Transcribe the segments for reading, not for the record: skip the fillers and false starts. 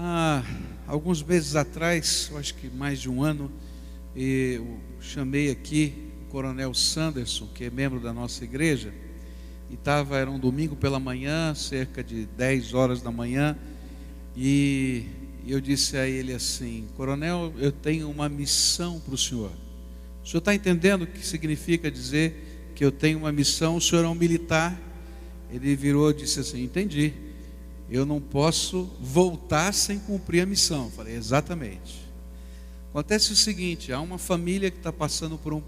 Há alguns meses atrás, eu acho que mais de um ano, eu chamei aqui o Coronel Sanderson, que é membro da nossa igreja, e era um domingo pela manhã, cerca de 10 horas da manhã, e eu disse a ele assim: Coronel, eu tenho uma missão para o senhor está entendendo o que significa dizer que eu tenho uma missão? O senhor é um militar. Ele virou e disse assim: entendi, eu não posso voltar sem cumprir a missão. Eu falei: exatamente. Acontece o seguinte: há uma família que está passando por um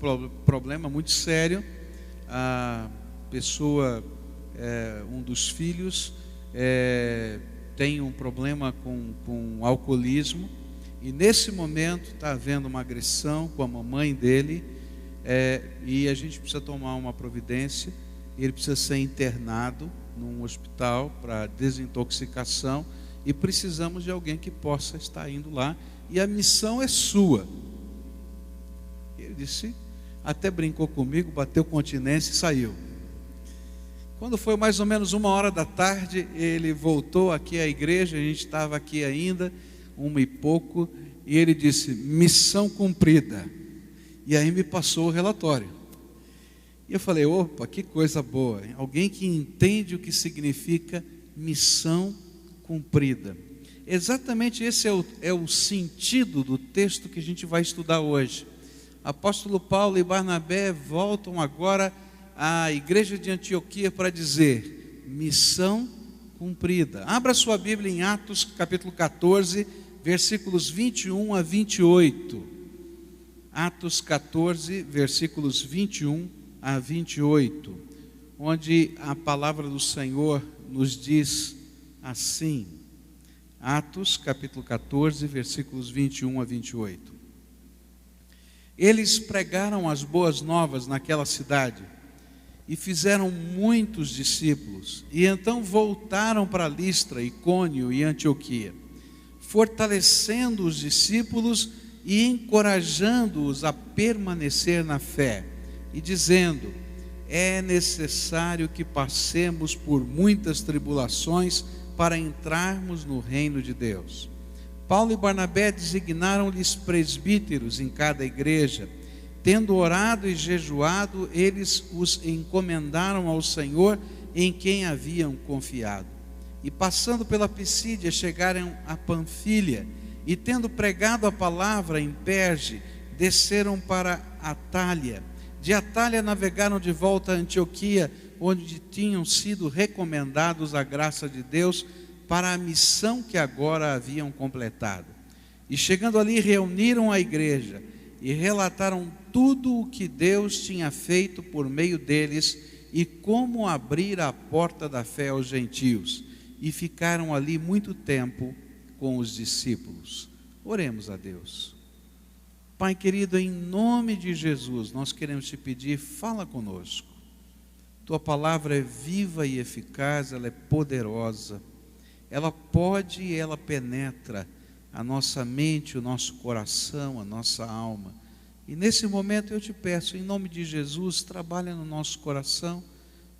problema muito sério. A pessoa, um dos filhos, tem um problema com alcoolismo, e nesse momento está havendo uma agressão com a mamãe dele, e a gente precisa tomar uma providência. Ele precisa ser internado num hospital para desintoxicação, e precisamos de alguém que possa estar indo lá, e a missão é sua. Ele disse, até brincou comigo, bateu continência e saiu. Quando foi mais ou menos 13h, ele voltou aqui à igreja, a gente estava aqui ainda, 1h pouco, e ele disse: missão cumprida. E aí me passou o relatório. E eu falei: opa, que coisa boa, hein? Alguém que entende o que significa missão cumprida. Exatamente esse é o sentido do texto que a gente vai estudar hoje. Apóstolo Paulo e Barnabé voltam agora à igreja de Antioquia para dizer: missão cumprida. Abra sua Bíblia em Atos capítulo 14, versículos 21 a 28. Atos 14, versículos 21 a 28, onde a palavra do Senhor nos diz assim. Atos capítulo 14, versículos 21 a 28. Eles pregaram as boas novas naquela cidade e fizeram muitos discípulos, e então voltaram para Listra, Icônio e Antioquia, fortalecendo os discípulos e encorajando-os a permanecer na fé, e dizendo: é necessário que passemos por muitas tribulações para entrarmos no reino de Deus. Paulo e Barnabé designaram-lhes presbíteros em cada igreja. Tendo orado e jejuado, eles os encomendaram ao Senhor, em quem haviam confiado. E passando pela Pisídia, chegaram a Panfilha, e tendo pregado a palavra em Perge, desceram para Atália. De Atália navegaram de volta a Antioquia, onde tinham sido recomendados à graça de Deus para a missão que agora haviam completado. E chegando ali, reuniram a igreja e relataram tudo o que Deus tinha feito por meio deles e como abrir a porta da fé aos gentios. E ficaram ali muito tempo com os discípulos. Oremos a Deus. Pai querido, em nome de Jesus, nós queremos te pedir: fala conosco. Tua palavra é viva e eficaz, ela é poderosa. Ela pode e ela penetra a nossa mente, o nosso coração, a nossa alma. E nesse momento eu te peço, em nome de Jesus, trabalha no nosso coração,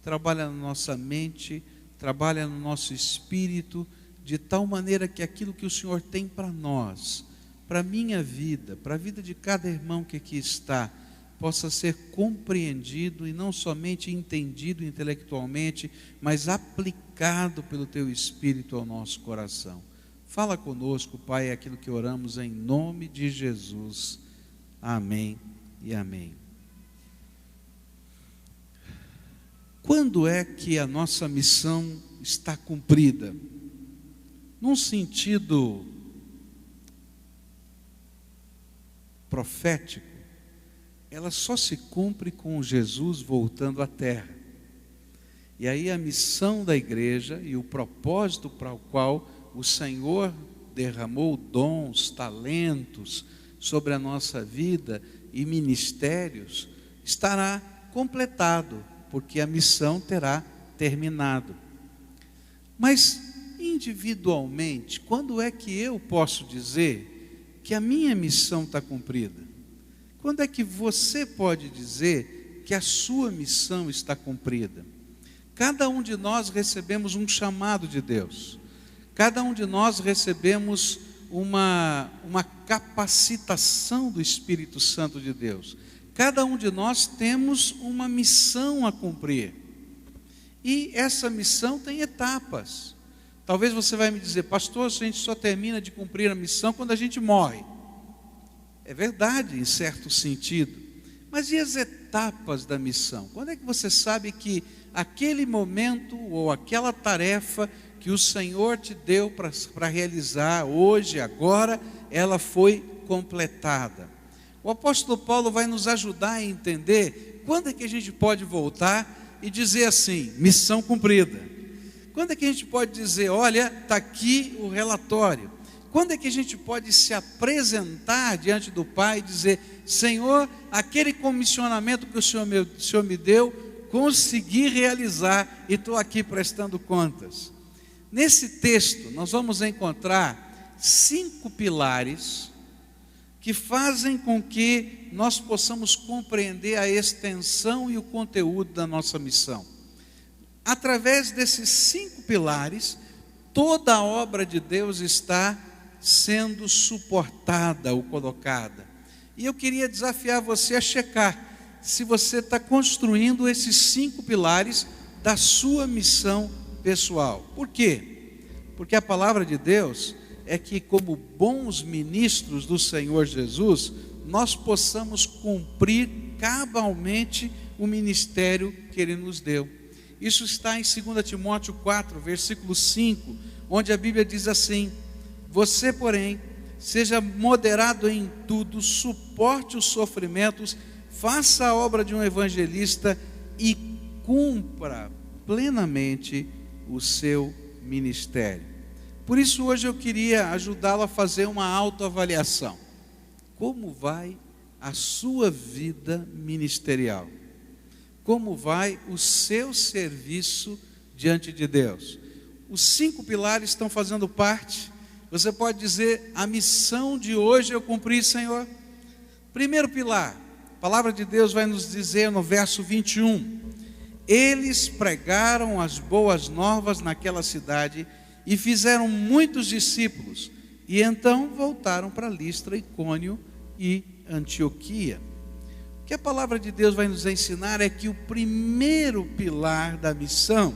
trabalha na nossa mente, trabalha no nosso espírito, de tal maneira que aquilo que o Senhor tem para nós, para a minha vida, para a vida de cada irmão que aqui está, possa ser compreendido e não somente entendido intelectualmente, mas aplicado pelo Teu Espírito ao nosso coração. Fala conosco, Pai, é aquilo que oramos em nome de Jesus. Amém e amém. Quando é que a nossa missão está cumprida? Num sentido profético, ela só se cumpre com Jesus voltando à terra. E aí a missão da igreja e o propósito para o qual o Senhor derramou dons, talentos sobre a nossa vida e ministérios, estará completado, porque a missão terá terminado. Mas individualmente, quando é que eu posso dizer que a minha missão está cumprida? Quando é que você pode dizer que a sua missão está cumprida? Cada um de nós recebemos um chamado de Deus. Cada um de nós recebemos uma capacitação do Espírito Santo de Deus. Cada um de nós temos uma missão a cumprir. E essa missão tem etapas. Talvez você vai me dizer, pastor, a gente só termina de cumprir a missão quando a gente morre. É verdade, em certo sentido. Mas e as etapas da missão? Quando é que você sabe que aquele momento ou aquela tarefa que o Senhor te deu para realizar hoje, agora, ela foi completada? O apóstolo Paulo vai nos ajudar a entender quando é que a gente pode voltar e dizer assim, missão cumprida. Quando é que a gente pode dizer, olha, está aqui o relatório? Quando é que a gente pode se apresentar diante do Pai e dizer, Senhor, aquele comissionamento que o Senhor me deu, consegui realizar e estou aqui prestando contas? Nesse texto, nós vamos encontrar 5 pilares que fazem com que nós possamos compreender a extensão e o conteúdo da nossa missão. Através desses 5 pilares, toda a obra de Deus está sendo suportada ou colocada. E eu queria desafiar você a checar se você está construindo esses 5 pilares da sua missão pessoal. Por quê? Porque a palavra de Deus é que, como bons ministros do Senhor Jesus, nós possamos cumprir cabalmente o ministério que Ele nos deu. Isso está em 2 Timóteo 4, versículo 5, onde a Bíblia diz assim, você, porém, seja moderado em tudo, suporte os sofrimentos, faça a obra de um evangelista e cumpra plenamente o seu ministério. Por isso hoje eu queria ajudá-lo a fazer uma autoavaliação. Como vai a sua vida ministerial? Como vai o seu serviço diante de Deus? Os 5 pilares estão fazendo parte. Você pode dizer, a missão de hoje eu cumpri, Senhor. Primeiro pilar, a palavra de Deus vai nos dizer no verso 21, eles pregaram as boas novas naquela cidade e fizeram muitos discípulos, e então voltaram para Listra, Icônio e Antioquia. O que a palavra de Deus vai nos ensinar é que o primeiro pilar da missão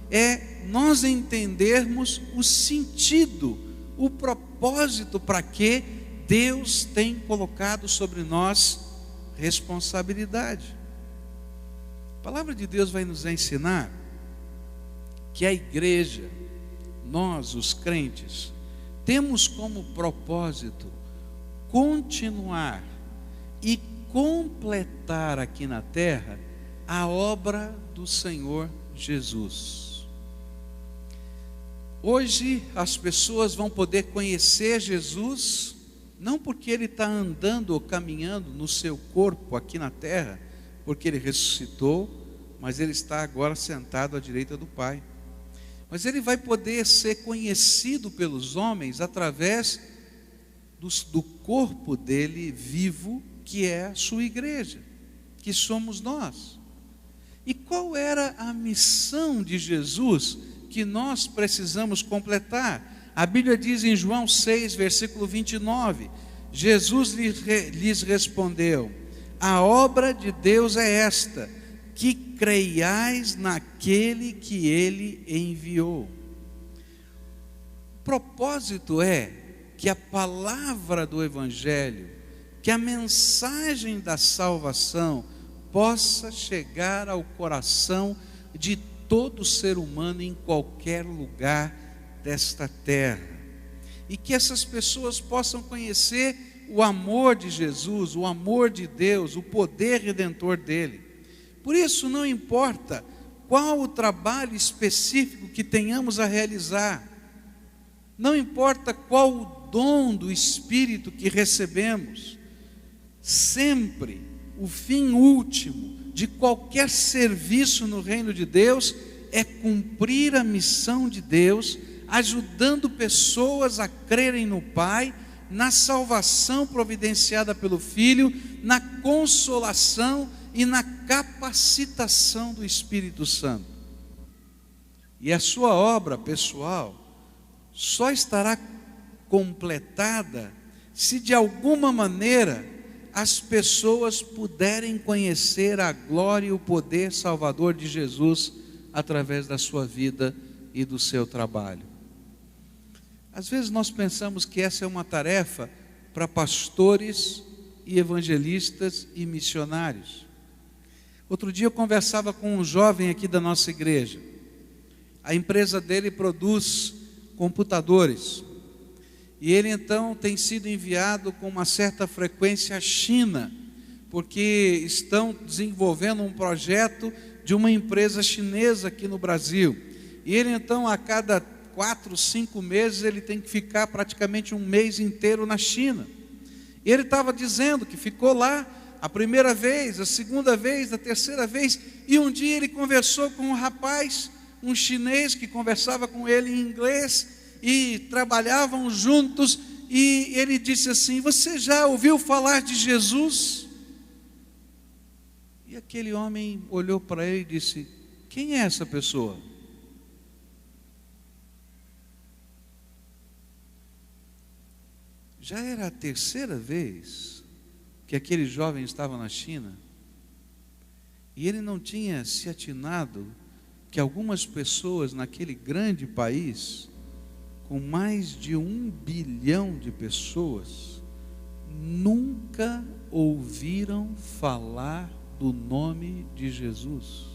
é nós entendermos o sentido, o propósito para que Deus tem colocado sobre nós responsabilidade. A palavra de Deus vai nos ensinar que a igreja, nós, os crentes, temos como propósito continuar e completar aqui na terra a obra do Senhor Jesus. Hoje as pessoas vão poder conhecer Jesus, não porque Ele está andando ou caminhando no seu corpo aqui na terra, porque Ele ressuscitou, mas Ele está agora sentado à direita do Pai. Mas Ele vai poder ser conhecido pelos homens através do corpo dele vivo, que é a sua igreja, que somos nós. E qual era a missão de Jesus que nós precisamos completar? A Bíblia diz em João 6, versículo 29, Jesus lhes respondeu, a obra de Deus é esta, que creiais naquele que Ele enviou. O propósito é que a palavra do Evangelho, que a mensagem da salvação possa chegar ao coração de todo ser humano em qualquer lugar desta terra. E que essas pessoas possam conhecer o amor de Jesus, o amor de Deus, o poder redentor dele. Por isso não importa qual o trabalho específico que tenhamos a realizar, não importa qual o dom do Espírito que recebemos, sempre o fim último de qualquer serviço no reino de Deus é cumprir a missão de Deus, ajudando pessoas a crerem no Pai, na salvação providenciada pelo Filho, na consolação e na capacitação do Espírito Santo. E a sua obra pessoal só estará completada se de alguma maneira as pessoas puderem conhecer a glória e o poder salvador de Jesus através da sua vida e do seu trabalho. Às vezes nós pensamos que essa é uma tarefa para pastores e evangelistas e missionários. Outro dia eu conversava com um jovem aqui da nossa igreja. A empresa dele produz computadores. E ele então tem sido enviado com uma certa frequência à China, porque estão desenvolvendo um projeto de uma empresa chinesa aqui no Brasil. E ele então, a cada 4, 5 meses, ele tem que ficar praticamente um mês inteiro na China. E ele estava dizendo que ficou lá a primeira vez, a segunda vez, a terceira vez, e um dia ele conversou com um rapaz, um chinês que conversava com ele em inglês, e trabalhavam juntos, e ele disse assim: você já ouviu falar de Jesus? E aquele homem olhou para ele e disse: quem é essa pessoa? Já era a terceira vez que aquele jovem estava na China, e ele não tinha se atinado que algumas pessoas naquele grande país, com mais de 1 bilhão de pessoas, nunca ouviram falar do nome de Jesus.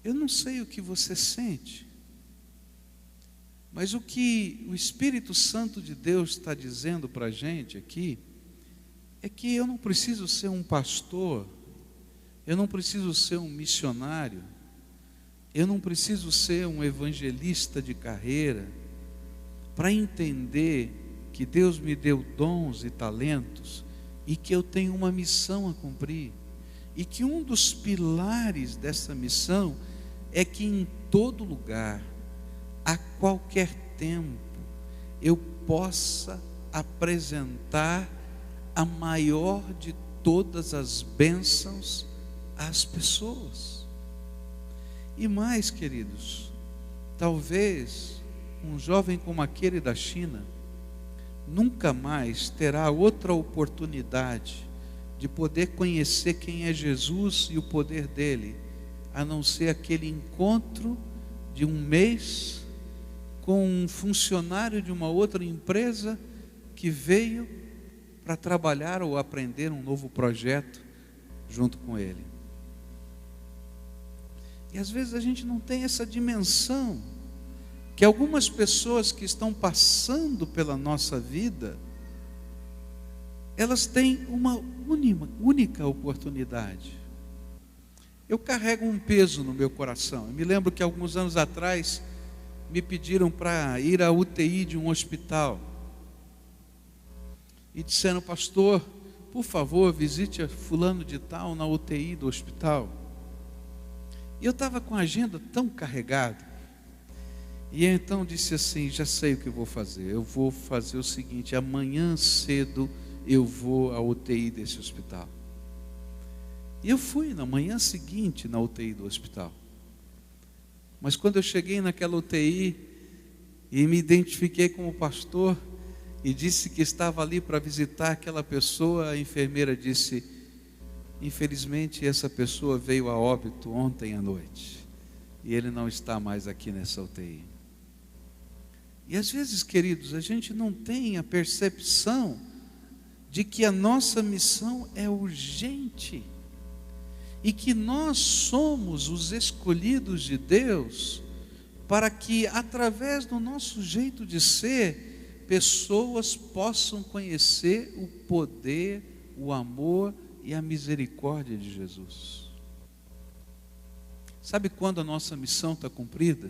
Eu não sei o que você sente, mas o que o Espírito Santo de Deus está dizendo para a gente aqui, é que eu não preciso ser um pastor, eu não preciso ser um missionário, eu não preciso ser um evangelista de carreira, para entender que Deus me deu dons e talentos, e que eu tenho uma missão a cumprir, e que um dos pilares dessa missão é que em todo lugar, a qualquer tempo, eu possa apresentar a maior de todas as bênçãos às pessoas. E mais, queridos, talvez um jovem como aquele da China nunca mais terá outra oportunidade de poder conhecer quem é Jesus e o poder dele, a não ser aquele encontro de um mês com um funcionário de uma outra empresa que veio para trabalhar ou aprender um novo projeto junto com ele. E às vezes a gente não tem essa dimensão, que algumas pessoas que estão passando pela nossa vida, elas têm uma única oportunidade. Eu carrego um peso no meu coração. Eu me lembro que alguns anos atrás me pediram para ir à UTI de um hospital. E disseram: pastor, por favor, visite a fulano de tal na UTI do hospital. E eu estava com a agenda tão carregada. E então disse assim: já sei o que eu vou fazer. Eu vou fazer o seguinte: amanhã cedo eu vou à UTI desse hospital. E eu fui na manhã seguinte na UTI do hospital. Mas quando eu cheguei naquela UTI e me identifiquei como pastor e disse que estava ali para visitar aquela pessoa, a enfermeira disse: infelizmente essa pessoa veio a óbito ontem à noite e ele não está mais aqui nessa UTI. E às vezes, queridos, a gente não tem a percepção de que a nossa missão é urgente e que nós somos os escolhidos de Deus para que, através do nosso jeito de ser, pessoas possam conhecer o poder, o amor e a misericórdia de Jesus. Sabe quando a nossa missão está cumprida?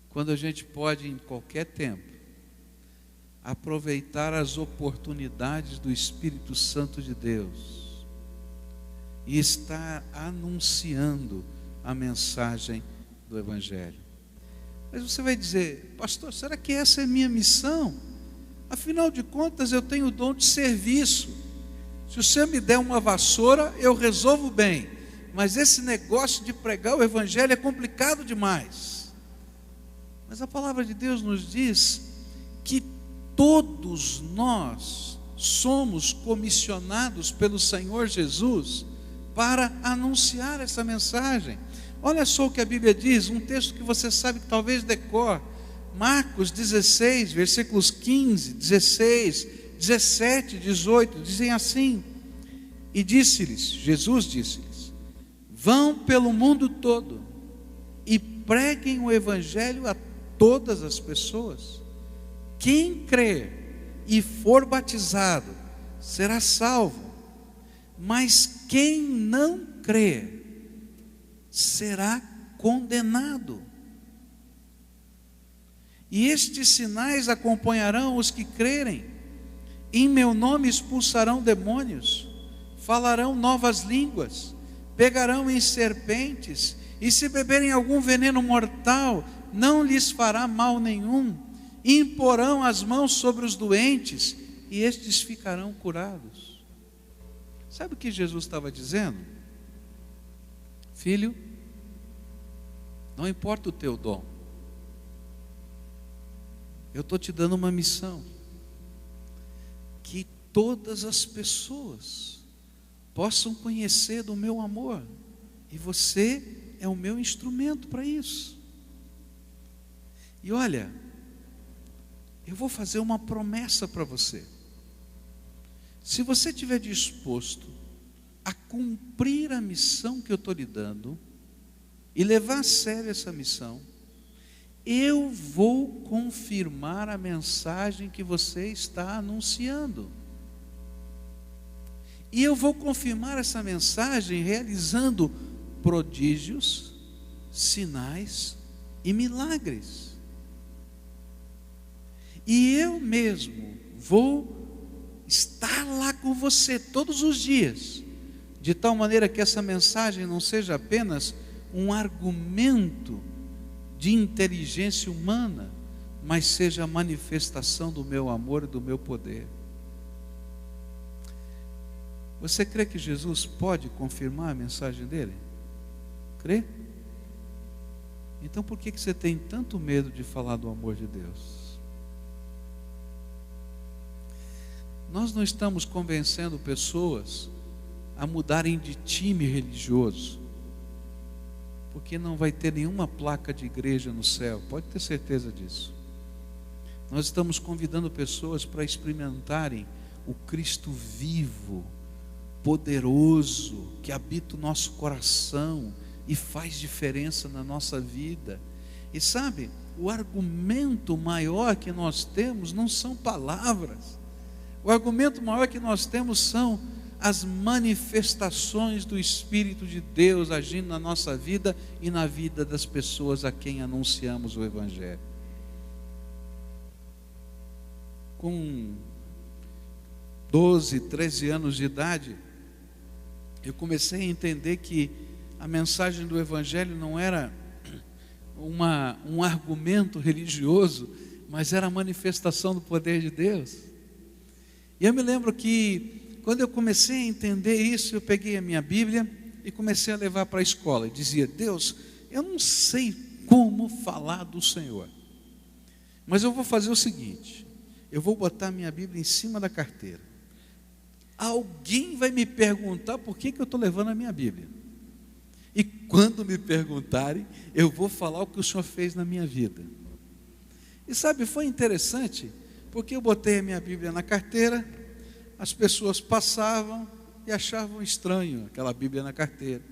Quando a gente pode, em qualquer tempo, aproveitar as oportunidades do Espírito Santo de Deus e estar anunciando a mensagem do Evangelho. Mas você vai dizer: pastor, será que essa é minha missão? Afinal de contas, eu tenho o dom de serviço. Se o senhor me der uma vassoura, eu resolvo bem. mas esse negócio de pregar o evangelho é complicado demais. Mas a palavra de Deus nos diz que todos nós somos comissionados pelo Senhor Jesus para anunciar essa mensagem. Olha só o que a Bíblia diz, um texto que você sabe que talvez decor, Marcos 16, versículos 15, 16, 17, 18, dizem assim: e disse-lhes, Jesus disse-lhes: vão pelo mundo todo e preguem o evangelho a todas as pessoas. Quem crer e for batizado será salvo, mas quem não crer será condenado. E estes sinais acompanharão os que crerem: em meu nome expulsarão demônios, falarão novas línguas, pegarão em serpentes, e se beberem algum veneno mortal, não lhes fará mal nenhum. Imporão as mãos sobre os doentes, e estes ficarão curados. Sabe o que Jesus estava dizendo? Filho, não importa o teu dom, eu estou te dando uma missão, que todas as pessoas possam conhecer do meu amor, e você é o meu instrumento para isso. E olha, eu vou fazer uma promessa para você. Se você estiver disposto a cumprir a missão que eu estou lhe dando, e levar a sério essa missão, eu vou confirmar a mensagem que você está anunciando. E eu vou confirmar essa mensagem realizando prodígios, sinais e milagres. E eu mesmo vou estar lá com você todos os dias, de tal maneira que essa mensagem não seja apenas um argumento de inteligência humana, mas seja a manifestação do meu amor e do meu poder. Você crê que Jesus pode confirmar a mensagem dele? Crê? Então por que você tem tanto medo de falar do amor de Deus? Nós não estamos convencendo pessoas a mudarem de time religioso, porque não vai ter nenhuma placa de igreja no céu, pode ter certeza disso. Nós estamos convidando pessoas para experimentarem o Cristo vivo, poderoso, que habita o nosso coração e faz diferença na nossa vida. E sabe, o argumento maior que nós temos não são palavras, o argumento maior que nós temos são as manifestações do Espírito de Deus agindo na nossa vida e na vida das pessoas a quem anunciamos o Evangelho. Com 12, 13 anos de idade, eu comecei a entender que a mensagem do Evangelho não era um argumento religioso, mas era a manifestação do poder de Deus. E eu me lembro que quando eu comecei a entender isso, eu peguei a minha Bíblia e comecei a levar para a escola. E dizia: Deus, eu não sei como falar do Senhor, mas eu vou fazer o seguinte: eu vou botar minha Bíblia em cima da carteira. Alguém vai me perguntar por que eu estou levando a minha Bíblia. E quando me perguntarem, eu vou falar o que o Senhor fez na minha vida. E sabe, foi interessante, porque eu botei a minha Bíblia na carteira, as pessoas passavam e achavam estranho aquela Bíblia na carteira.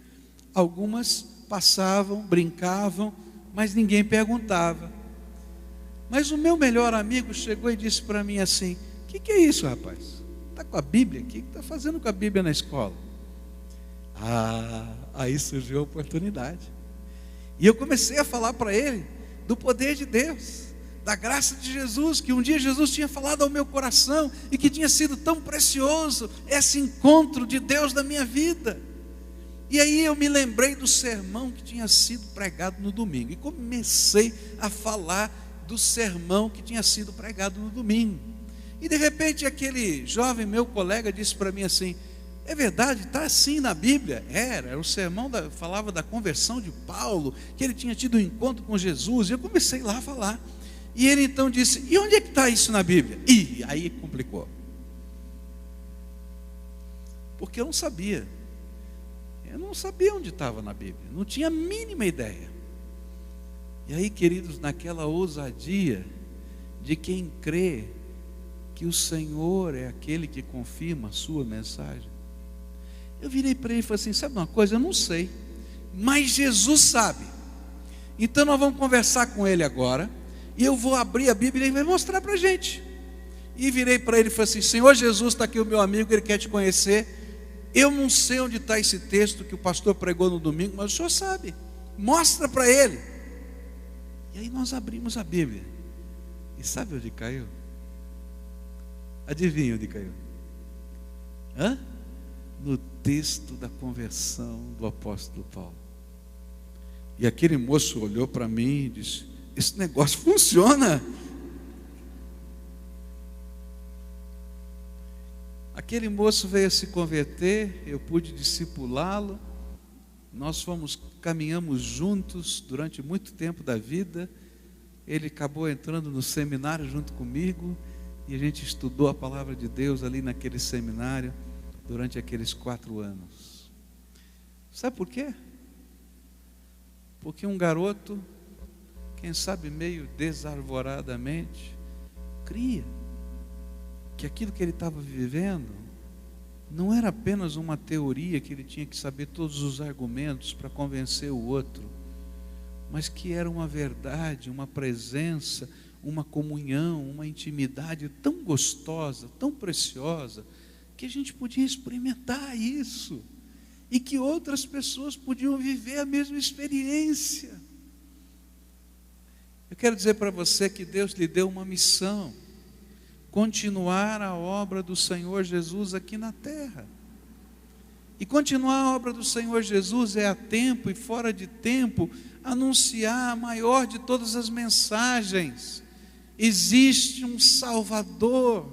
Algumas passavam, brincavam, mas ninguém perguntava. Mas o meu melhor amigo chegou e disse para mim assim: o que é isso, rapaz? Está com a Bíblia aqui? O que está fazendo com a Bíblia na escola? Aí surgiu a oportunidade. E eu comecei a falar para ele do poder de Deus, da graça de Jesus, que um dia Jesus tinha falado ao meu coração e que tinha sido tão precioso esse encontro de Deus na minha vida. E aí eu me lembrei do sermão que tinha sido pregado no domingo e comecei a falar do sermão que tinha sido pregado no domingo. E de repente aquele jovem meu colega disse para mim assim: é verdade, está assim na Bíblia. Era o sermão, falava da conversão de Paulo, que ele tinha tido um encontro com Jesus, e eu comecei lá a falar. E ele então disse, e onde é que está isso na Bíblia? E aí complicou. Porque eu não sabia onde estava na Bíblia, não tinha a mínima ideia. E aí, queridos, naquela ousadia de quem crê que o Senhor é aquele que confirma a sua mensagem, eu virei para ele e falei assim, sabe uma coisa, eu não sei, mas Jesus sabe. Então nós vamos conversar com ele agora, e eu vou abrir a Bíblia e ele vai mostrar para a gente. E virei para ele e falei assim, Senhor Jesus, está aqui o meu amigo, ele quer te conhecer. Eu não sei onde está esse texto que o pastor pregou no domingo, mas o senhor sabe, mostra para ele. E aí nós abrimos a Bíblia, e sabe onde caiu? Adivinha onde caiu? No texto da conversão do apóstolo Paulo. E aquele moço olhou para mim e disse, esse negócio funciona. Aquele moço veio a se converter, eu pude discipulá-lo, nós caminhamos juntos durante muito tempo da vida. Ele acabou entrando no seminário junto comigo, e a gente estudou a palavra de Deus ali naquele seminário, durante aqueles 4 anos. Sabe por quê? Porque um garoto, quem sabe meio desarvoradamente, cria que aquilo que ele estava vivendo não era apenas uma teoria que ele tinha que saber todos os argumentos para convencer o outro, mas que era uma verdade, uma presença, uma comunhão, uma intimidade tão gostosa, tão preciosa, que a gente podia experimentar isso, e que outras pessoas podiam viver a mesma experiência. Eu quero dizer para você que Deus lhe deu uma missão, continuar a obra do Senhor Jesus aqui na terra. E continuar a obra do Senhor Jesus é a tempo e fora de tempo anunciar a maior de todas as mensagens. Existe um Salvador,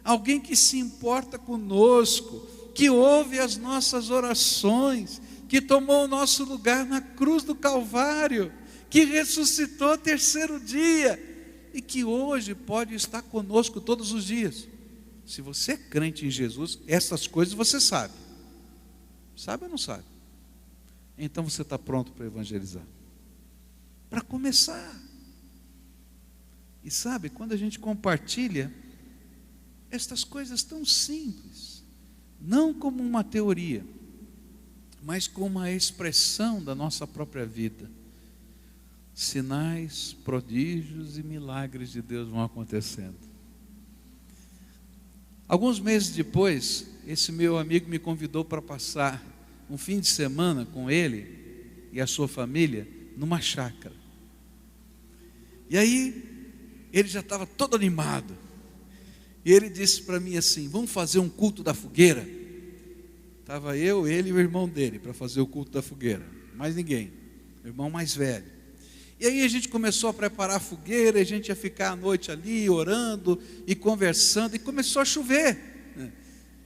alguém que se importa conosco, que ouve as nossas orações, que tomou o nosso lugar na cruz do Calvário, que ressuscitou ao 3º dia, e que hoje pode estar conosco todos os dias. Se você é crente em Jesus, essas coisas você sabe. Sabe ou não sabe? Então você está pronto para evangelizar. Para começar. E sabe, quando a gente compartilha estas coisas tão simples, não como uma teoria, mas como uma expressão da nossa própria vida, sinais, prodígios e milagres de Deus vão acontecendo. Alguns meses depois, esse meu amigo me convidou para passar um fim de semana com ele e a sua família numa chácara. E aí ele já estava todo animado, e ele disse para mim assim, vamos fazer um culto da fogueira. Estava eu, ele e o irmão dele para fazer o culto da fogueira, mais ninguém, o irmão mais velho. E aí a gente começou a preparar a fogueira, a gente ia ficar à noite ali orando e conversando, e começou a chover, né?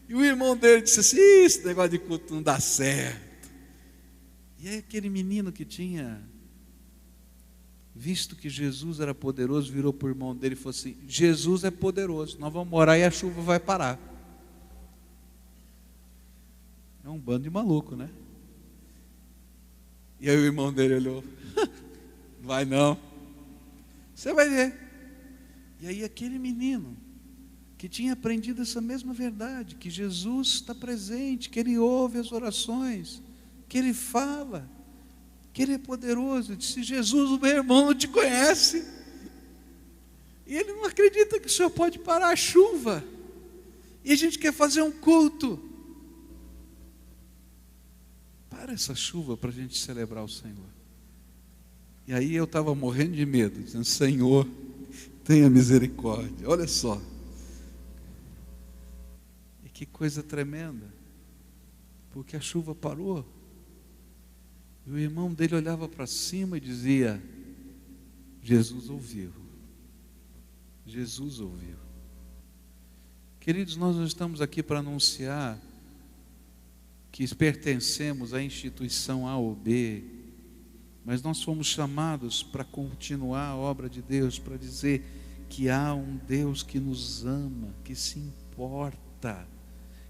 E o irmão dele disse assim, esse negócio de culto não dá certo. E aí aquele menino que tinha visto que Jesus era poderoso, virou para o irmão dele e falou assim, Jesus é poderoso, nós vamos orar e a chuva vai parar. É um bando de maluco, né? E aí o irmão dele olhou, vai não, você vai ver. E aí aquele menino que tinha aprendido essa mesma verdade, que Jesus está presente, que Ele ouve as orações, que Ele fala, que Ele é poderoso, disse, Jesus, o meu irmão não te conhece, e ele não acredita que o Senhor pode parar a chuva, e a gente quer fazer um culto. Para essa chuva para a gente celebrar o Senhor. E aí eu estava morrendo de medo, dizendo, Senhor, tenha misericórdia, olha só. E que coisa tremenda, porque a chuva parou, e o irmão dele olhava para cima e dizia, Jesus ouviu, Jesus ouviu. Queridos, nós não estamos aqui para anunciar que pertencemos à instituição A ou B, mas nós fomos chamados para continuar a obra de Deus, para dizer que há um Deus que nos ama, que se importa,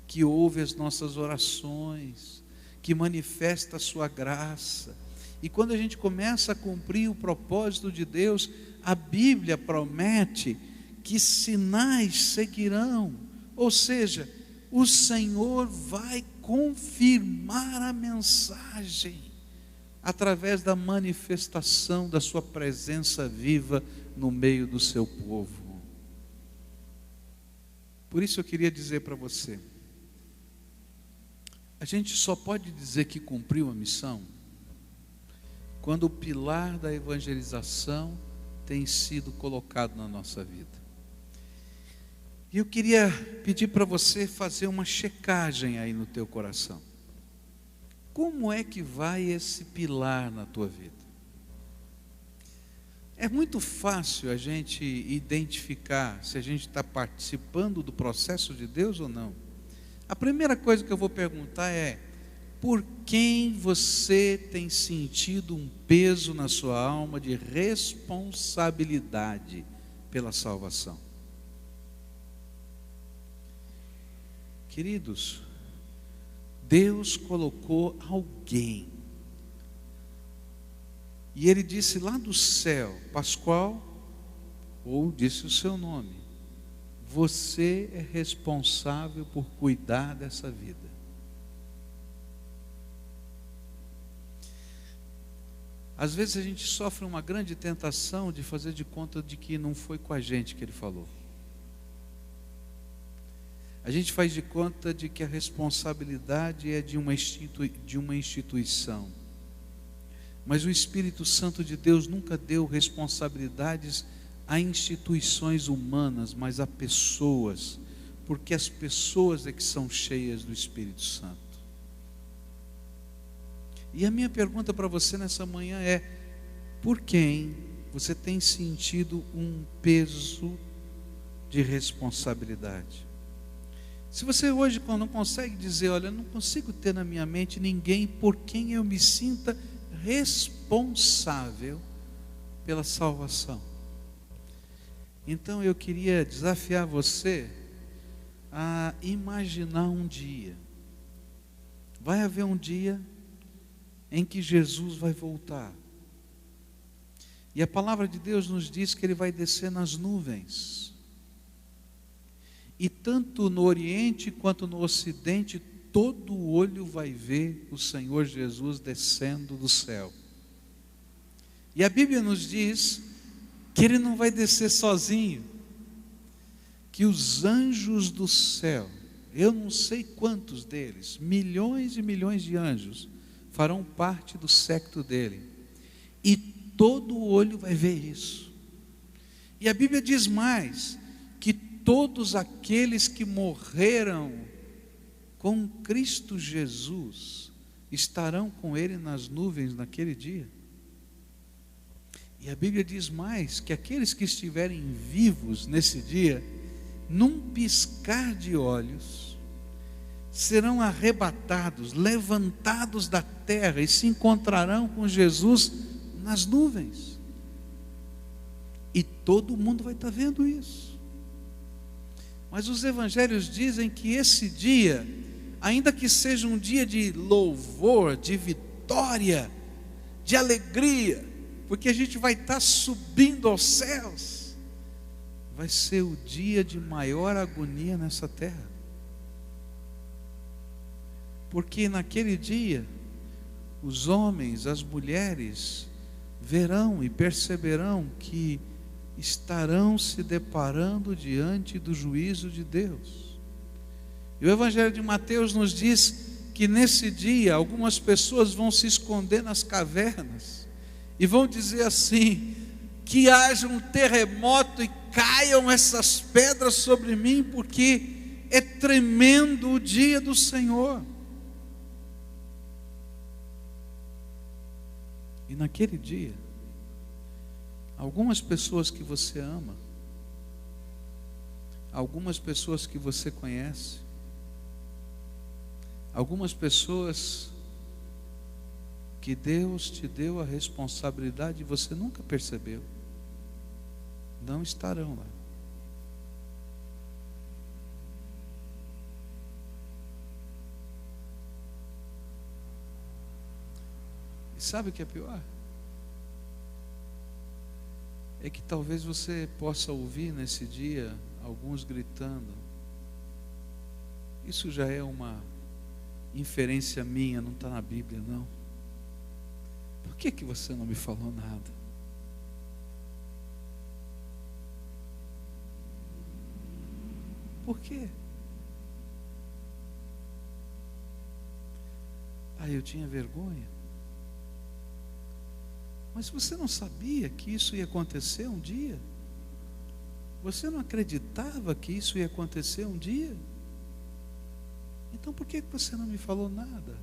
que ouve as nossas orações, que manifesta a sua graça. E quando a gente começa a cumprir o propósito de Deus, a Bíblia promete que sinais seguirão, ou seja, o Senhor vai confirmar a mensagem através da manifestação da sua presença viva no meio do seu povo. Por isso eu queria dizer para você, a gente só pode dizer que cumpriu a missão quando o pilar da evangelização tem sido colocado na nossa vida. E eu queria pedir para você fazer uma checagem aí no teu coração. Como é que vai esse pilar na tua vida? É muito fácil a gente identificar se a gente está participando do processo de Deus ou não. A primeira coisa que eu vou perguntar é: por quem você tem sentido um peso na sua alma de responsabilidade pela salvação? Queridos, Deus colocou alguém, e Ele disse lá do céu: Pascoal, ou disse o seu nome, você é responsável por cuidar dessa vida. Às vezes a gente sofre uma grande tentação de fazer de conta de que não foi com a gente que Ele falou. A gente faz de conta de que a responsabilidade é de uma instituição. Mas o Espírito Santo de Deus nunca deu responsabilidades a instituições humanas, mas a pessoas, porque as pessoas é que são cheias do Espírito Santo. E a minha pergunta para você nessa manhã é: por quem você tem sentido um peso de responsabilidade? Se você hoje não consegue dizer, olha, eu não consigo ter na minha mente ninguém por quem eu me sinta responsável pela salvação, então eu queria desafiar você a imaginar um dia. Vai haver um dia em que Jesus vai voltar, e a palavra de Deus nos diz que Ele vai descer nas nuvens, e tanto no Oriente quanto no Ocidente, todo olho vai ver o Senhor Jesus descendo do céu. E a Bíblia nos diz que Ele não vai descer sozinho, que os anjos do céu, eu não sei quantos deles, milhões e milhões de anjos, farão parte do séquito dele, e todo olho vai ver isso. E a Bíblia diz mais, que todos aqueles que morreram com Cristo Jesus estarão com Ele nas nuvens naquele dia. E a Bíblia diz mais, que aqueles que estiverem vivos nesse dia, num piscar de olhos, serão arrebatados, levantados da terra e se encontrarão com Jesus nas nuvens. E todo mundo vai estar vendo isso. Mas os evangelhos dizem que esse dia, ainda que seja um dia de louvor, de vitória, de alegria, porque a gente vai estar subindo aos céus, vai ser o dia de maior agonia nessa terra. Porque naquele dia, os homens, as mulheres, verão e perceberão que estarão se deparando diante do juízo de Deus. E o Evangelho de Mateus nos diz que nesse dia algumas pessoas vão se esconder nas cavernas e vão dizer assim: que haja um terremoto e caiam essas pedras sobre mim, porque é tremendo o dia do Senhor. E naquele dia, algumas pessoas que você ama, algumas pessoas que você conhece, Algumas pessoas que Deus te deu a responsabilidade e você nunca percebeu, não estarão lá. E sabe o que é pior? É que talvez você possa ouvir nesse dia alguns gritando: isso já é uma inferência minha, não está na Bíblia não. Por que você não me falou nada? Por quê? Eu tinha vergonha. Mas você não sabia que isso ia acontecer um dia? Você não acreditava que isso ia acontecer um dia? Então por que você não me falou nada?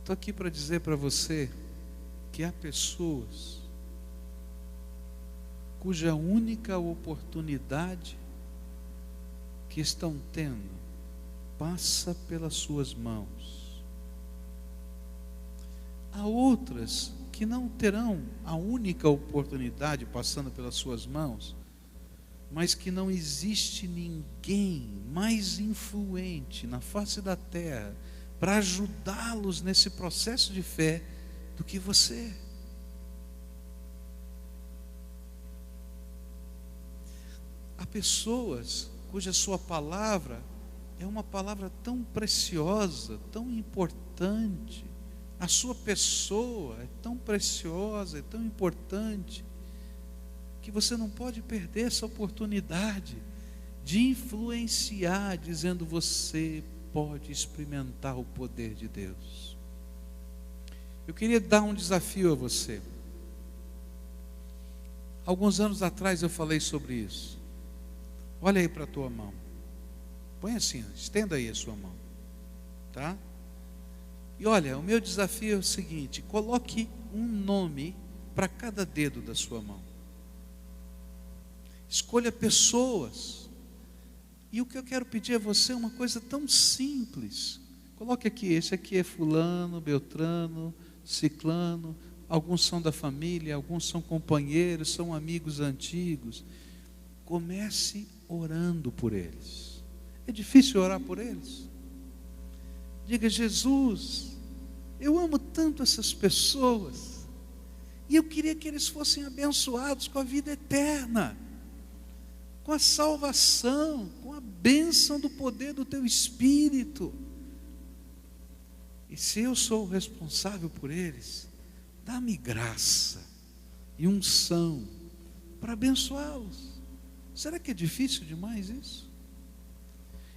Estou aqui para dizer para você que há pessoas cuja única oportunidade que estão tendo passa pelas suas mãos. Há outras que não terão a única oportunidade passando pelas suas mãos, mas que não existe ninguém mais influente na face da terra para ajudá-los nesse processo de fé do que você. Há pessoas cuja sua palavra é uma palavra tão preciosa, tão importante. A sua pessoa é tão preciosa, é tão importante, que você não pode perder essa oportunidade de influenciar, dizendo: você pode experimentar o poder de Deus. Eu queria dar um desafio a você. Alguns anos atrás eu falei sobre isso. Olha aí para a tua mão. Põe assim, estenda aí a sua mão, tá? E olha, o meu desafio é o seguinte: coloque um nome para cada dedo da sua mão. Escolha pessoas. E o que eu quero pedir a você é uma coisa tão simples. Coloque aqui: esse aqui é fulano, beltrano, ciclano. Alguns são da família, alguns são companheiros, são amigos antigos. Comece orando por eles. É difícil orar por eles? Diga: Jesus, eu amo tanto essas pessoas, e eu queria que eles fossem abençoados com a vida eterna, com a salvação, com a bênção do poder do Teu Espírito. E se eu sou o responsável por eles, dá-me graça e unção para abençoá-los. Será que é difícil demais isso?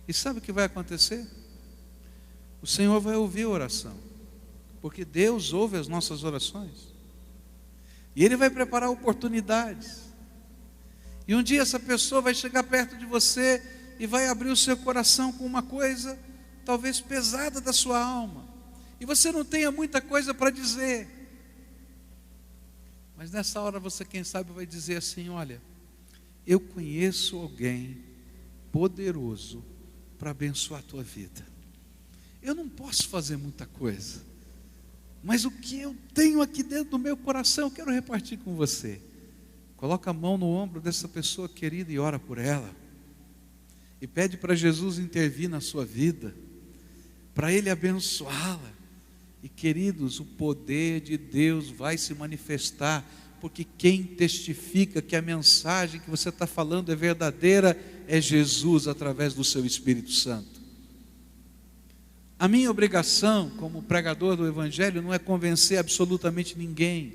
E sabe o que vai acontecer? O Senhor vai ouvir a oração, porque Deus ouve as nossas orações, e Ele vai preparar oportunidades. E um dia essa pessoa vai chegar perto de você e vai abrir o seu coração com uma coisa talvez pesada da sua alma, e você não tenha muita coisa para dizer, mas nessa hora você, quem sabe, vai dizer assim: olha, eu conheço alguém poderoso para abençoar a tua vida. Eu não posso fazer muita coisa, mas o que eu tenho aqui dentro do meu coração eu quero repartir com você. Coloca a mão no ombro dessa pessoa querida e ora por ela, e pede para Jesus intervir na sua vida, para Ele abençoá-la. E queridos, o poder de Deus vai se manifestar, porque quem testifica que a mensagem que você está falando é verdadeira é Jesus, através do seu Espírito Santo. A minha obrigação como pregador do Evangelho não é convencer absolutamente ninguém.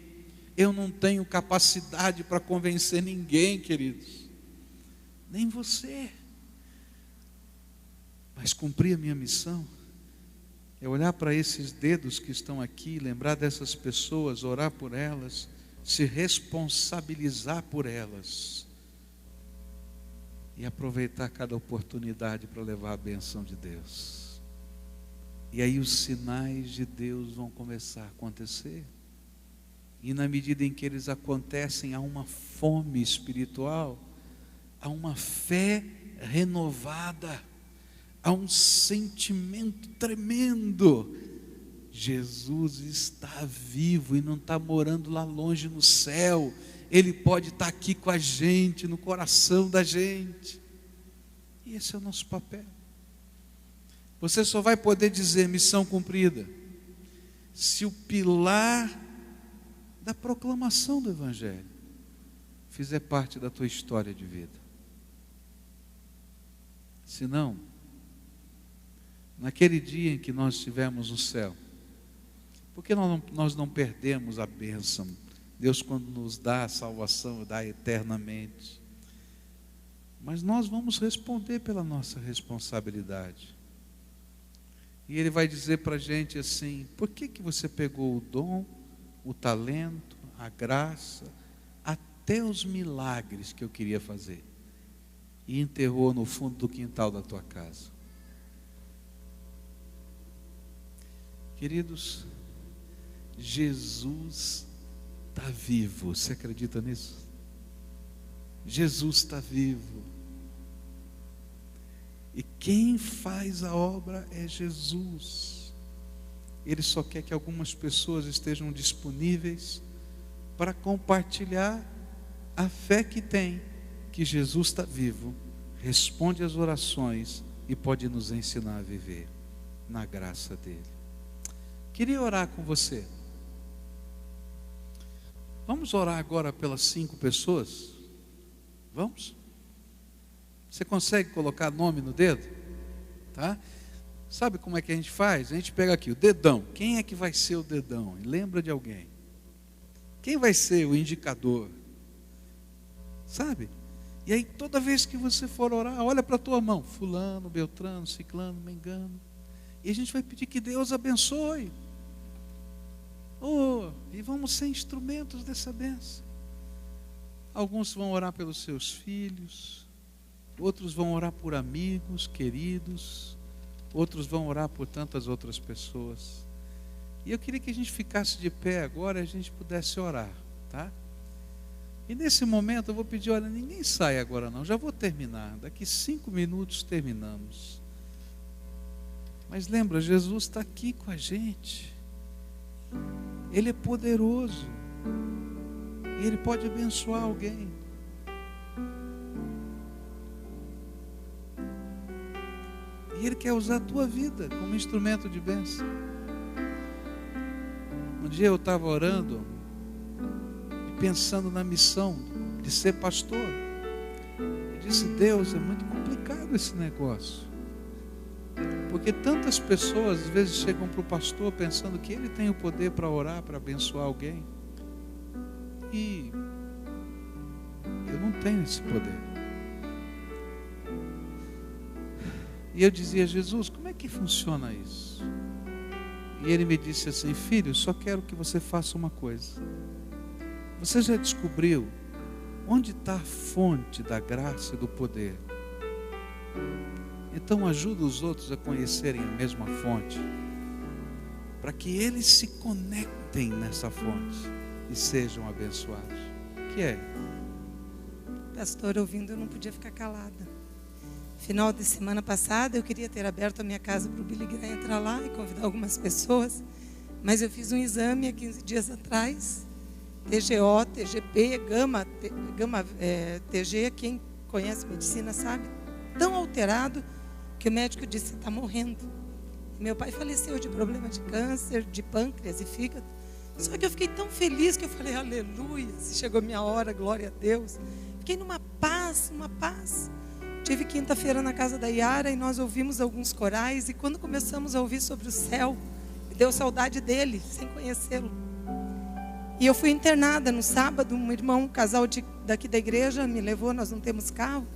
Eu não tenho capacidade para convencer ninguém, queridos, nem você. Mas cumprir a minha missão é olhar para esses dedos que estão aqui, lembrar dessas pessoas, orar por elas, se responsabilizar por elas e aproveitar cada oportunidade para levar a bênção de Deus. E aí os sinais de Deus vão começar a acontecer. E na medida em que eles acontecem, há uma fome espiritual, há uma fé renovada, há um sentimento tremendo. Jesus está vivo e não está morando lá longe no céu. Ele pode estar aqui com a gente, no coração da gente. E esse é o nosso papel. Você só vai poder dizer missão cumprida se o pilar da proclamação do Evangelho fizer parte da tua história de vida. Senão, naquele dia em que nós estivermos no céu, por que nós não perdemos a bênção? Deus, quando nos dá a salvação, dá eternamente. Mas nós vamos responder pela nossa responsabilidade. E Ele vai dizer para a gente assim: por que você pegou o dom, o talento, a graça, até os milagres que eu queria fazer, e enterrou no fundo do quintal da tua casa? Queridos, Jesus está vivo. Você acredita nisso? Jesus está vivo. E quem faz a obra é Jesus. Ele só quer que algumas pessoas estejam disponíveis para compartilhar a fé que tem, que Jesus está vivo, responde às orações e pode nos ensinar a viver na graça dele. Queria orar com você. Vamos orar agora pelas 5 pessoas? Vamos? Você consegue colocar nome no dedo? Tá? Sabe como é que a gente faz? A gente pega aqui o dedão. Quem é que vai ser o dedão? Lembra de alguém? Quem vai ser o indicador? Sabe? E aí toda vez que você for orar, olha para a tua mão. Fulano, Beltrano, Ciclano, Mengano. E a gente vai pedir que Deus abençoe. E vamos ser instrumentos dessa bênção. Alguns vão orar pelos seus filhos, outros vão orar por amigos, queridos, outros vão orar por tantas outras pessoas. E eu queria que a gente ficasse de pé agora e a gente pudesse orar, tá? E nesse momento eu vou pedir, olha, ninguém sai agora não, já vou terminar, daqui 5 minutos terminamos. Mas lembra, Jesus está aqui com a gente. Ele é poderoso. E Ele pode abençoar alguém. E Ele quer usar a tua vida como instrumento de bênção. Um dia eu estava orando e pensando na missão de ser pastor. Eu disse: Deus, é muito complicado esse negócio. Porque tantas pessoas às vezes chegam para o pastor pensando que ele tem o poder para orar, para abençoar alguém. E eu não tenho esse poder. E eu dizia: Jesus, como é que funciona isso? E Ele me disse assim: filho, só quero que você faça uma coisa. Você já descobriu onde está a fonte da graça e do poder? Então ajuda os outros a conhecerem a mesma fonte, para que eles se conectem nessa fonte e sejam abençoados. Que é? Pastor, ouvindo, eu não podia ficar calada. Final de semana passada eu queria ter aberto a minha casa para o Billy Graham entrar lá e convidar algumas pessoas, mas eu fiz um exame há 15 dias atrás, TGO, TGP, Gama, TG, quem conhece medicina sabe, tão alterado que o médico disse: você está morrendo. Meu pai faleceu de problema de câncer, de pâncreas e fígado. Só que eu fiquei tão feliz que eu falei: aleluia, se chegou a minha hora, glória a Deus. Fiquei numa paz, Tive quinta-feira na casa da Yara e nós ouvimos alguns corais. E quando começamos a ouvir sobre o céu, me deu saudade dele, sem conhecê-lo. E eu fui internada no sábado. Um irmão, um casal daqui da igreja me levou, nós não temos carro.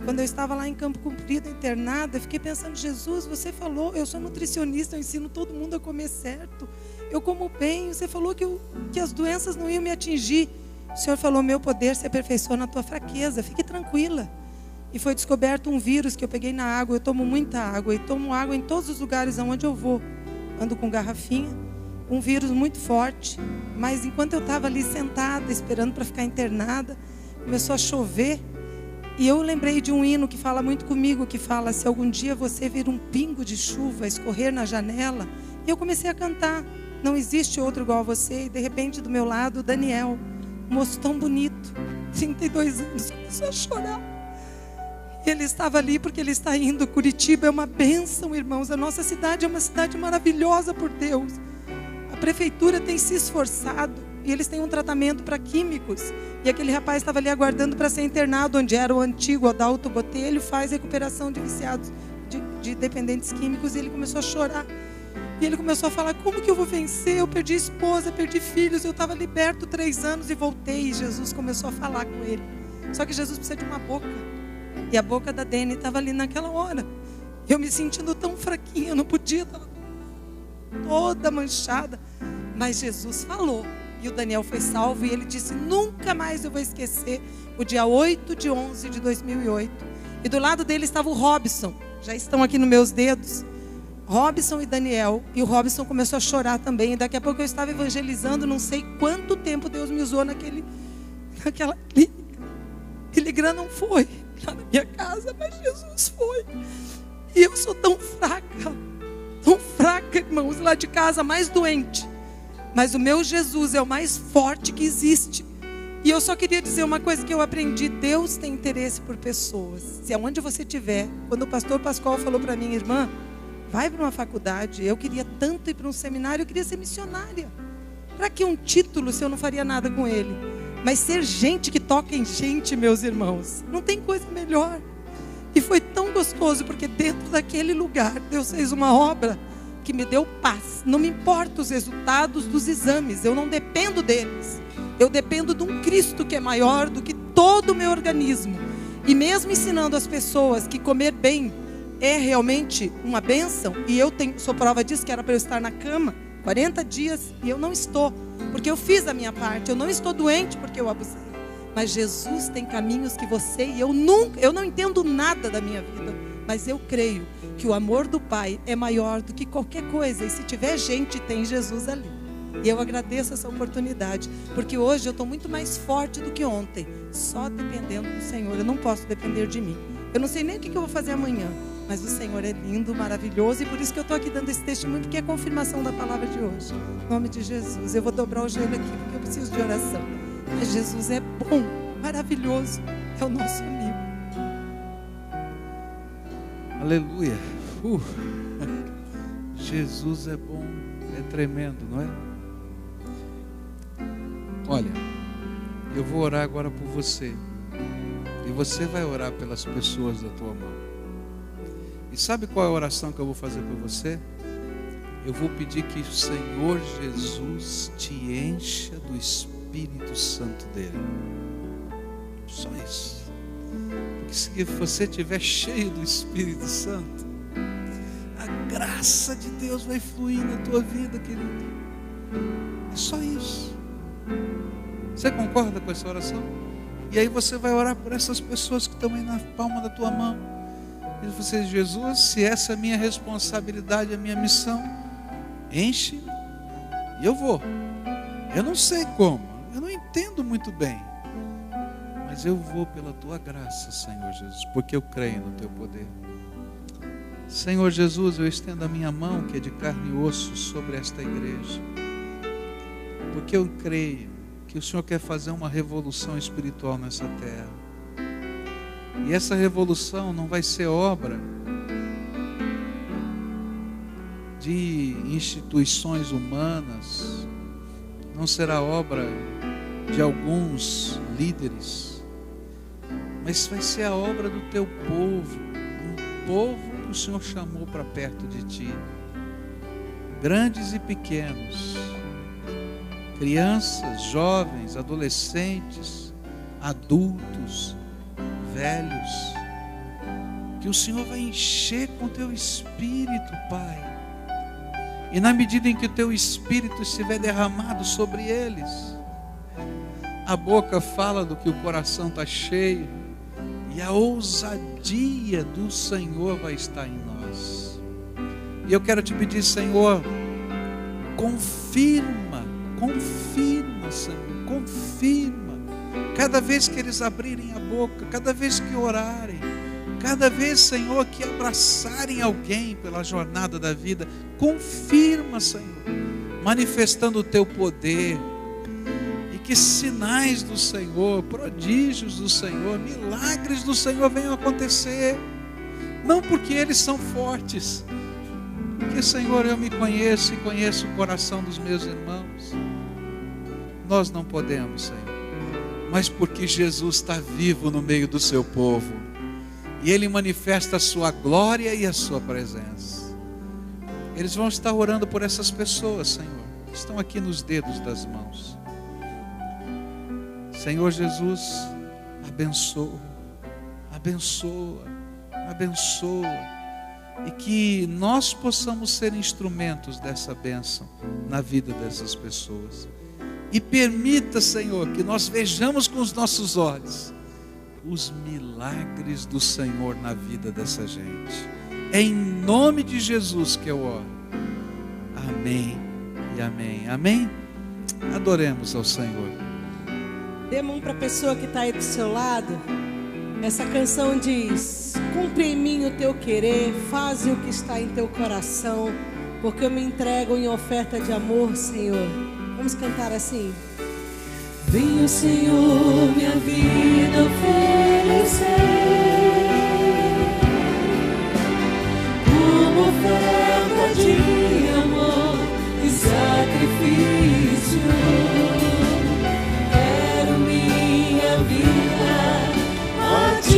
Quando eu estava lá em Campo Comprido, internada, eu fiquei pensando: Jesus, você falou, eu sou nutricionista, eu ensino todo mundo a comer certo. Eu como bem, você falou que as doenças não iam me atingir. O Senhor falou: meu poder se aperfeiçoa na tua fraqueza, fique tranquila. E foi descoberto um vírus que eu peguei na água. Eu tomo muita água e tomo água em todos os lugares aonde eu vou. Ando com garrafinha. Um vírus muito forte. Mas enquanto eu estava ali sentada, esperando para ficar internada, começou a chover. E eu lembrei de um hino que fala muito comigo, que fala: se algum dia você vir um pingo de chuva escorrer na janela. E eu comecei a cantar: não existe outro igual a você. E de repente do meu lado, Daniel, um moço tão bonito, 32 anos, começou a chorar. E ele estava ali porque ele está indo. Curitiba é uma bênção, irmãos. A nossa cidade é uma cidade maravilhosa por Deus. A prefeitura tem se esforçado. E eles têm um tratamento para químicos. E aquele rapaz estava ali aguardando para ser internado, onde era o antigo Adalto Botelho, faz recuperação de viciados, de dependentes químicos. E ele começou a chorar. E ele começou a falar: como que eu vou vencer? Eu perdi esposa, perdi filhos. Eu estava liberto 3 anos e voltei. E Jesus começou a falar com ele. Só que Jesus precisa de uma boca. E a boca da Dani estava ali naquela hora. Eu me sentindo tão fraquinha, eu não podia, estava toda manchada. Mas Jesus falou. E o Daniel foi salvo. E ele disse: nunca mais eu vou esquecer o dia 8 de 11 de 2008. E do lado dele estava o Robson. Já estão aqui nos meus dedos. Robson e Daniel. E o Robson começou a chorar também. E daqui a pouco eu estava evangelizando. Não sei quanto tempo Deus me usou naquela clínica. Billy Graham não foi lá na minha casa, mas Jesus foi. E eu sou tão fraca, irmãos, lá de casa, mais doente. Mas o meu Jesus é o mais forte que existe. E eu só queria dizer uma coisa que eu aprendi: Deus tem interesse por pessoas. Se aonde você estiver, quando o pastor Pascoal falou para mim: irmã, vai para uma faculdade. Eu queria tanto ir para um seminário, eu queria ser missionária. Para que um título se eu não faria nada com ele? Mas ser gente que toca em gente, meus irmãos, não tem coisa melhor. E foi tão gostoso, porque dentro daquele lugar Deus fez uma obra que me deu paz. Não me importa os resultados dos exames, eu não dependo deles. Eu dependo de um Cristo que é maior do que todo o meu organismo. E mesmo ensinando as pessoas que comer bem é realmente uma bênção, e eu sou prova disso, que era para eu estar na cama 40 dias, e eu não estou, porque eu fiz a minha parte. Eu não estou doente porque eu abusei. Mas Jesus tem caminhos que você e eu não entendo nada da minha vida, mas eu creio que o amor do Pai é maior do que qualquer coisa. E se tiver gente, tem Jesus ali. E eu agradeço essa oportunidade, porque hoje eu estou muito mais forte do que ontem, só dependendo do Senhor. Eu não posso depender de mim. Eu não sei nem o que eu vou fazer amanhã, mas o Senhor é lindo, maravilhoso. E por isso que eu estou aqui dando esse testemunho, porque é a confirmação da palavra de hoje. Em nome de Jesus. Eu vou dobrar o joelho aqui, porque eu preciso de oração. Mas Jesus é bom, maravilhoso, é o nosso amigo. Aleluia. Jesus é bom, é tremendo, não é? Olha, eu vou orar agora por você, e você vai orar pelas pessoas da tua mão. E sabe qual é a oração que eu vou fazer por você? Eu vou pedir que o Senhor Jesus te encha do Espírito Santo dele. Só isso. Porque se você estiver cheio do Espírito Santo, a graça de Deus vai fluir na tua vida, querido. É só isso. Você concorda com essa oração? E aí você vai orar por essas pessoas que estão aí na palma da tua mão. E você diz: Jesus, se essa é a minha responsabilidade, a minha missão, enche e eu vou. Eu não sei como, eu não entendo muito bem, mas eu vou pela tua graça, Senhor Jesus, porque eu creio no teu poder. Senhor Jesus, eu estendo a minha mão, que é de carne e osso, sobre esta igreja, porque eu creio que o Senhor quer fazer uma revolução espiritual nessa terra. E essa revolução não vai ser obra de instituições humanas, não será obra de alguns líderes, mas vai ser a obra do teu povo, um povo que o Senhor chamou para perto de ti, grandes e pequenos, crianças, jovens, adolescentes, adultos, velhos, que o Senhor vai encher com o teu Espírito, Pai. E na medida em que o teu Espírito estiver derramado sobre eles, a boca fala do que o coração está cheio, e a ousadia do Senhor vai estar em nós. E eu quero te pedir, Senhor, confirma, Senhor, confirma cada vez que eles abrirem a boca, cada vez que orarem, cada vez, Senhor, que abraçarem alguém pela jornada da vida, confirma, Senhor, manifestando o teu poder, e que sinais do Senhor, prodígios do Senhor, milagres do Senhor venham acontecer, não porque eles são fortes, porque, Senhor, eu me conheço e conheço o coração dos meus irmãos. Nós não podemos, Senhor, mas porque Jesus está vivo no meio do seu povo, e Ele manifesta a sua glória e a sua presença. Eles vão estar orando por essas pessoas, Senhor, que estão aqui nos dedos das mãos. Senhor Jesus, abençoa, abençoa, abençoa, e que nós possamos ser instrumentos dessa bênção na vida dessas pessoas. E permita, Senhor, que nós vejamos com os nossos olhos os milagres do Senhor na vida dessa gente. É em nome de Jesus que eu oro. Amém e amém. Amém? Adoremos ao Senhor. Dê mão para a pessoa que está aí do seu lado. Essa canção diz: cumpre em mim o teu querer, faz o que está em teu coração, porque eu me entrego em oferta de amor, Senhor. Vamos cantar assim. Venha, Senhor, minha vida oferecer como oferta de amor e sacrifício. Quero minha vida a te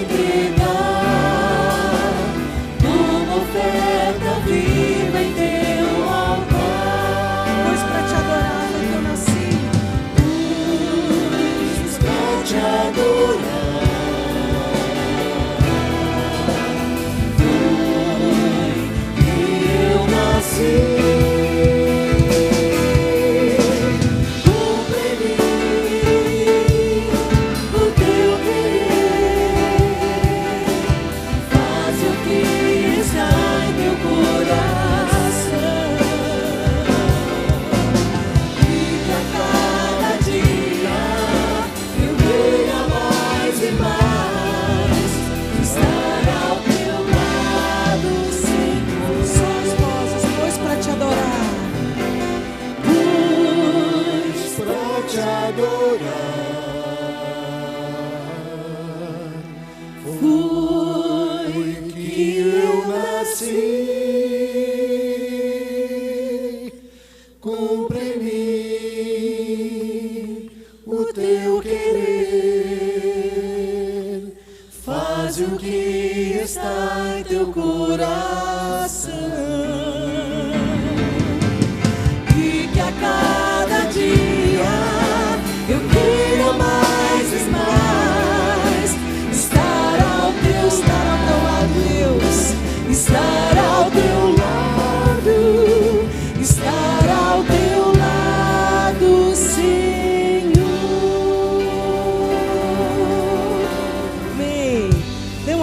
entregar como oferta viva em teu altar. Pois para te adorar foi que eu nasci. Pois para te adorar foi que eu nasci.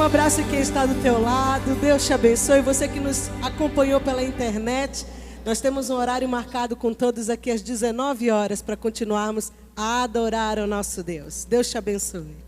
Abraço quem está do teu lado. Deus te abençoe. Você que nos acompanhou pela internet, nós temos um horário marcado com todos aqui às 19 horas para continuarmos a adorar o nosso Deus. Deus te abençoe.